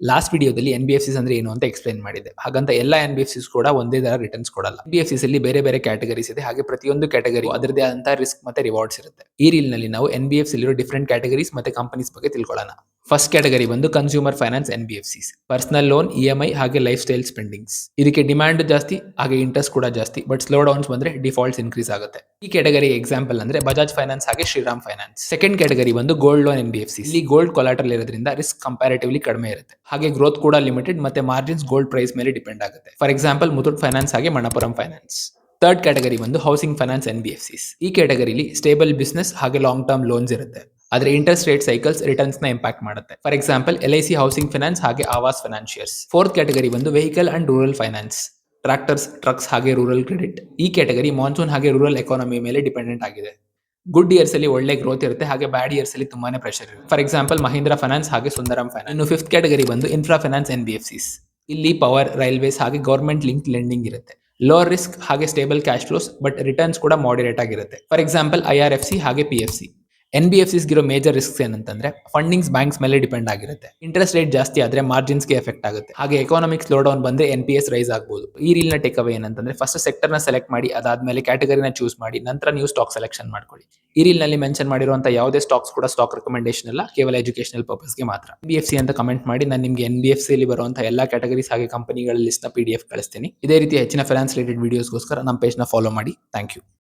Last ವಿಡಿಯೋದಲ್ಲಿ ಎನ್-ಬಿ-ಎಫ್-ಸಿಸ್ ಅಂದ್ರೆ ಏನು ಅಂತ ಎಕ್ಸ್‌ಪ್ಲೇನ್ ಮಾಡಿದ್ದೆ. ಹಾಗಂತ ಎಲ್ಲ ಎನ್-ಬಿ-ಎಫ್-ಸಿಸ್ ಕೂಡ ಒಂದೇ ತರ ರಿಟರ್ನ್ಸ್ ಕೊಡಲ್ಲ. ಎನ್-ಬಿ-ಎಫ್-ಸಿಸ್ ಅಲ್ಲಿ ಬೇರೆ ಬೇರೆ ಕ್ಯಾಟಗರೀಸ್ ಇದೆ. ಹಾಗೆ ಪ್ರತಿಯೊಂದು ಕ್ಯಾಟಗರಿ ಅದರದೇ ಆದಂತಹ ರಿಸ್ಕ್ ಮತ್ತೆ ರಿವಾರ್ಡ್ಸ್ ಇರುತ್ತೆ. ಈ ರೀಲ್‌ನಲ್ಲಿ ನಾವು ಎನ್-ಬಿ-ಎಫ್-ಸಿ ಅಲ್ಲಿರೋ ಡಿಫರೆಂಟ್ ಕ್ಯಾಟಗರೀಸ್ ಮತ್ತೆ ಕಂಪನೀಸ್ ಬಗ್ಗೆ ತಿಳ್ಕೊಳ್ಳೋಣ. ಫಸ್ಟ್ ಕ್ಯಾಟಗರಿ ಬಂದು consumer finance NBFCs. Personal loan, EMI ಹಾಗೆ ಲೈಫ್ ಸ್ಟೈಲ್ ಸ್ಪೆಂಡಿಂಗ್ಸ್. ಇದಕ್ಕೆ ಡಿಮ್ಯಾಂಡ್ ಜಾಸ್ತಿ ಹಾಗೆ ಇಂಟ್ರೆಸ್ಟ್ ಕೂಡ ಜಾಸ್ತಿ. ಬಟ್ ಸ್ಲೋ ಡೌನ್ಸ್ ಬಂದ್ರೆ ಡಿಫಾಲ್ಟ್ಸ್ ಇನ್ಕ್ರೀಸ್ ಆಗುತ್ತೆ. ಈ ಕ್ಯಾಟಗರಿ ಎಕ್ಸಾಂಪಲ್ ಅಂದ್ರೆ ಬಜಾಜ್ ಫೈನಾನ್ಸ್ ಹಾಗೆ ಶ್ರೀರಾಮ್ ಫೈನಾನ್ಸ್. ಸೆಕೆಂಡ್ ಕ್ಯಾಟಗರಿ ಬಂದು ಗೋಲ್ಡ್ ಲೋನ್ ಎನ್-ಬಿ-ಎಫ್-ಸಿ. ಇಲ್ಲಿ ಗೋಲ್ಡ್ ಕೊಲಾಟರಲ್ ಇರೋದ್ರಿಂದ ರಿಸ್ಕ್ ಕಂಪ್ಯಾರಿಟಿವ್ಲಿ ಕಡಿಮೆ ಇರುತ್ತೆ. ಹಾಗೆ ಗ್ರೋತ್ ಕೂಡ ಲಿಮಿಟೆಡ್ ಮತ್ತೆ ಮಾರ್ಜಿನ್ಸ್ ಗೋಲ್ಡ್ ಪ್ರೈಸ್ ಮೇಲೆ ಡಿಪೆಂಡ್ ಆಗುತ್ತೆ. ಫಾರ್ ಎಕ್ಸಾಂಪಲ್ ಮುಥೂಟ್ ಫೈನಾನ್ಸ್ ಹಾಗೆ ಮಣಪ್ಪುರಂ ಫೈನಾನ್ಸ್. ಥರ್ಡ್ ಕ್ಯಾಟಗರಿ ಬಂದು ಹೌಸಿಂಗ್ ಫೈನಾನ್ಸ್ ಎನ್-ಬಿ-ಎಫ್-ಸಿಸ್. ಈ ಕ್ಯಾಟಗರಿಲಿ ಸ್ಟೇಬಲ್ ಬಿಸ್ನೆಸ್ ಹಾಗೆ ಲಾಂಗ್ ಟರ್ಮ್ ಲೋನ್ಸ್ ಇರುತ್ತೆ. ಆದ್ರೆ ಇಂಟ್ರೆಸ್ಟ್ ರೇಟ್ ಸೈಕಲ್ಸ್ ರಿಟರ್ನ್ಸ್ ನ ಇಂಪ್ಯಾಕ್ಟ್ ಮಾಡುತ್ತೆ. For example L-I-C housing finance ಹಾಗೆ ಆವಾಸ್ ಫೈನಾನ್ಷಿಯರ್ಸ್. ಫೋರ್ತ್ ಕ್ಯಾಟಗರಿ ಬಂದು vehicle and rural finance. Tractors, trucks ಹಾಗೆ ರೂರಲ್ ಕ್ರೆಡಿಟ್. ಈ ಕ್ಯಾಟಗರಿ ಮಾನ್ಸೂನ್ ಹಾಗೆ ರೂರಲ್ ಎಕಾನಮಿ ಮೇಲೆ ಡಿಪೆಂಡೆಂಟ್ ಆಗಿದೆ. ಗುಡ್ ಇಯರ್ಸ್ ಅಲ್ಲಿ ಒಳ್ಳೆ ಗ್ರೋತ್ ಇರುತ್ತೆ ಹಾಗೆ ಬ್ಯಾಡ್ ಇಯರ್ಸ್ ಅಲ್ಲಿ ತುಂಬಾನೇ ಪ್ರೆಷರ್ ಇರುತ್ತೆ. ಫಾರ್ ಎಕ್ಸಾಂಪಲ್ ಮಹೀಂದ್ರ ಫೈನಾನ್ಸ್ ಹಾಗೆ ಸುಂದರಂ ಫೈನಾನ್ಸ್. ಇನ್ನು ಫಿಫ್ತ್ ಕ್ಯಾಟಗರಿ ಬಂದು ಇನ್ಫ್ರಾ ಫೈನಾನ್ಸ್ ಎನ್-ಬಿ-ಎಫ್-ಸಿಸ್. ಇಲ್ಲಿ ಪವರ್, ರೈಲ್ವೇಸ್ ಹಾಗೆ ಗವರ್ಮೆಂಟ್ ಲಿಂಕ್ ಲೆಂಡಿಂಗ್ ಇರುತ್ತೆ. ಲೋವರ್ ರಿಸ್ಕ್ ಹಾಗೆ stable cash flows but returns ಕೂಡ ಮಾಡರೇಟ್ ಆಗಿರುತ್ತೆ. ಫಾರ್ ಎಕ್ಸಾಂಪಲ್ ಐ-ಆರ್-ಎಫ್-ಸಿ ಹಾಗೆ ಪಿ-ಎಫ್-ಸಿ. ಎನ್-ಬಿ-ಎಫ್-ಸಿಸ್ ಗಿರೋ ಮೇಜರ್ ರಿಸ್ಕ್ಸ್ ಏನಂತಂದ್ರೆ ಫಂಡಿಂಗ್ಸ್ ಬ್ಯಾಂಕ್ಸ್ ಮೇಲೆ ಡಿಪೆಂಡ್ ಆಗಿರುತ್ತೆ. ಇಂಟ್ರೆಸ್ಟ್ ರೇಟ್ ಜಾಸ್ತಿ ಆದ್ರೆ ಮಾರ್ಜಿನ್ಸ್ ಗೆ ಎಫೆಕ್ಟ್ ಆಗುತ್ತೆ. ಹಾಗೆ ಎಕಾನಮಿಕ್ ಸ್ಲೋ ಡೌನ್ ಬಂದ್ರೆ ಎನ್-ಪಿ-ಎಸ್ ರೈಸ್ ಆಗಬಹುದು. ಈ ರೀಲ್ ನ ಟೇಕ್ ಅವೇ ಏನಂತಂದ್ರೆ ಫಸ್ಟ್ ಸೆಕ್ಟರ್ ನ ಸೆಲೆಕ್ಟ್ ಮಾಡಿ, ಅದಾದ್ಮೇಲೆ ಕ್ಯಾಟಗರಿನ ಚೂಸ್ ಮಾಡಿ, ನಂತರ ನೀವು ಸ್ಟಾಕ್ ಸೆಲೆಕ್ಷನ್ ಮಾಡ್ಕೊಳ್ಳಿ. ಈ ರೀಲ್ ನಲ್ಲಿ ಮೆನ್ಷನ್ ಮಾಡಿರುವಂತಹ ಯಾವುದೇ ಸ್ಟಾಕ್ಸ್ ಕೂಡ ಸ್ಟಾಕ್ ರೆಕಮೆಂಡೇಶನ್ ಅಲ್ಲ, ಕೇವಲ ಎಜುಕೇಶನಲ್ ಪರ್ಪಸ್ ಗೆ ಮಾತ್ರ. ಎನ್-ಬಿ-ಎಫ್-ಸಿ ಅಂತ ಕಮೆಂಟ್ ಮಾಡಿ, ನಾನು ನಿಮಗೆ ಎನ್-ಬಿ-ಎಫ್-ಸಿ ಅಲ್ಲಿ ಬರುವಂತಹ ಎಲ್ಲಾ ಕ್ಯಾಟಗರೀಸ್ ಹಾಗೆ ಕಂಪನಿಗಳ ಲಿಸ್ಟ್ ನ PDF ಕಳಿಸ್ತೀನಿ. ಇದೇ ರೀತಿ ಹೆಚ್ಚಿನ ಫೈನಾನ್ಸ್ ರಿಲೇಟೆಡ್ ವಿಡಿಯೋಸ್ಗೋಸ್ಕರ ನಮ್ಮ ಪೇಜ್ ನ ಫಾಲೋ ಮಾಡಿ. Thank you.